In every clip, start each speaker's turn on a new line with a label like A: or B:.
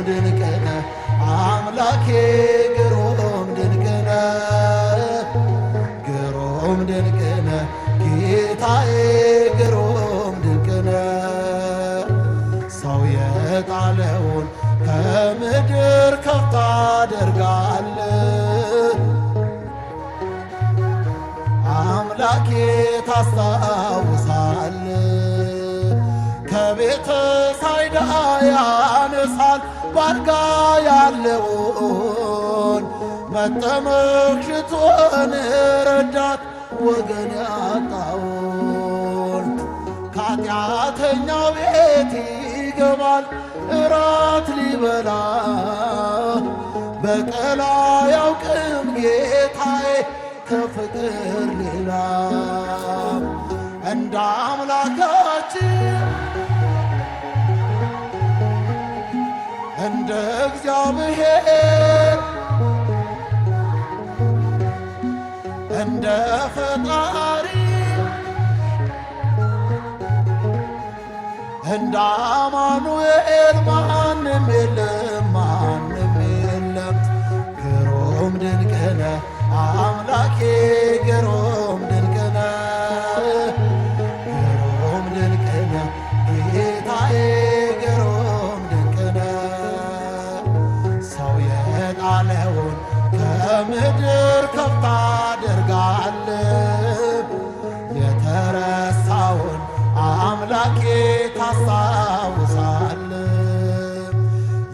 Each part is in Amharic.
A: ድንቅ ነህ አምላኬ ግሩም ድንቅ ነህ ግሩም ድንቅ ነህ ጌታዬ ግሩም ድንቅ ነህ ሰው የጣለውን ከምድር ከፍ ታደርጋለህ አምላኬ ታስታውሳለህ ከቤተ ሳይዳ ያነሳል ባልጋ ያለውን መጠመቅ ሽቶን ረዳት ወገን ያጣውን ከኃጢአተኛው ቤት ይገባል እራት ሊበላ በቀል አያውቅም ጌታዬ ከፍቅር ሌላ እንደ አምላካችን እንደ እግዚአብሔር እንደ ፈጣሪ እንደ አማኑኤል ማንም የለም ማንም የለም ግሩም ድንቅ ነህ አምላኬ ግሩም ድንቅ ነህ ግሩም ድንቅ ነህ ጌታዬ ግሩም ድንቅ ነህ ሰው የጣለውን ከምድር ከፍ ታደርጋለህ የተረሳውን አምላኬ ታስታውሳለህ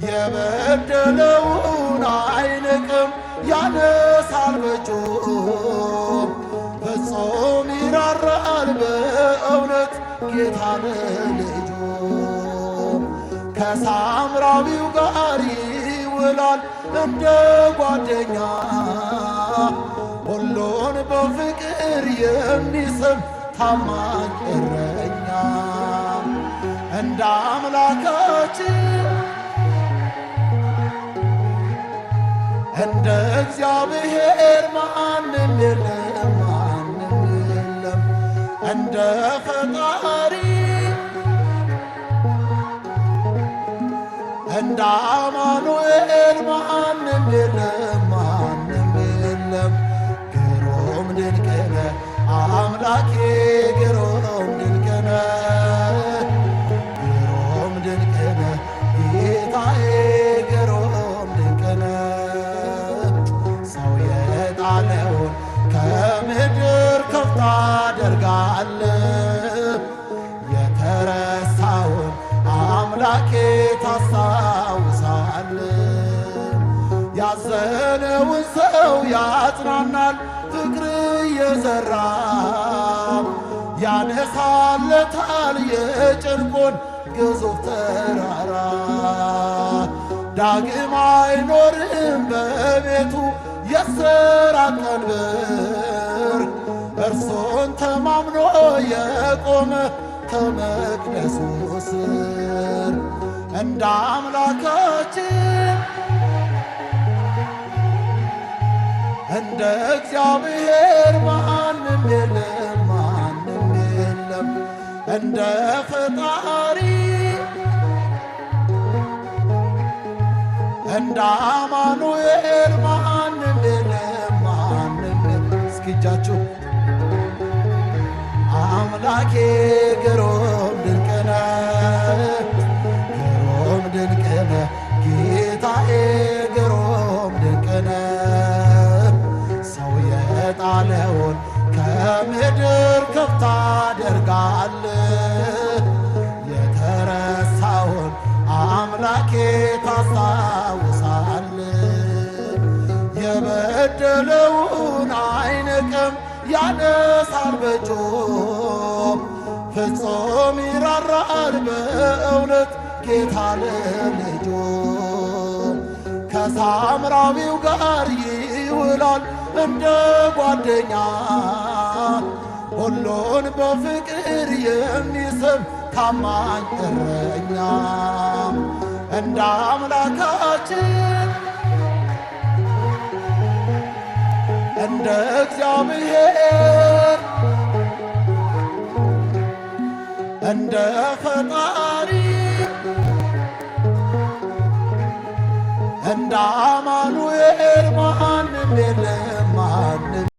A: የበደለውን አይንቅም ያነሳል በእጁም ፍጹም ይራራል በእውነት ጌታ ለልጁ ከሳምራዊው ጋር ይውላል እንደ ጓደኛ ሁሉን በፍቅር የሚስብ ታማኝ እረኛ እንደ አምላካችን እንደ እግዚአብሔር ማንም የለም ማንም የለም እንደ ፈጣሪ እንደ አማኑኤል ማንም የለም ማንም የለም ግሩም ድንቅ ነህ አምላኬ ግሩም ድንቅ ነህ ግሩም ድንቅ ነህ ጌታዬ ግሩም ድንቅ ነህ ሰው የጣለውን ከምድር ከፍ ታደርጋለህ የተረሳውን አምላኬ ታስታውሳለህ ያዘነውን ሰው ያጽናናል ፍቅር እየዘራ ያነሳለታል የጭንቁን ግዙፍ ተራራ ዳግም አይኖርም በቤቱ የሥራት ቀንበር እርሱን ተማምኖ የቆመ ከመቅደሱ ስር እንደ አምላካችን እንደ እግዚአብሔር ማንም የለም ማንም የለም እንደ ፈጣሪ እንደ አማኑኤል ማንም የለም ማንም የለም እስኪ እጃችሁ አምላኬ ግሩም ድንቅ ነህ ግሩም ድንቅ ነህ ጌታዬ ግሩም ድንቅ ነህ ሰው የጣለውን ከምድር ከፍ ታደርጋለህ የተረሳውን አምላኬ ታስታውሳለህ የበደለውን አይንቅም ያነሳል በእጁም ፍጹም ይራራል በእውነት ጌታ ለልጁ ከሳምራዊው ጋር ይውላል እንደ ጓደኛ ሁሉን በፍቅር የሚስብ ታማኝ እረኛ እንደ አምላካችን እንደ እግዚአብሔር እንደ ፈጣሪ እንደ አማኑኤል ማንም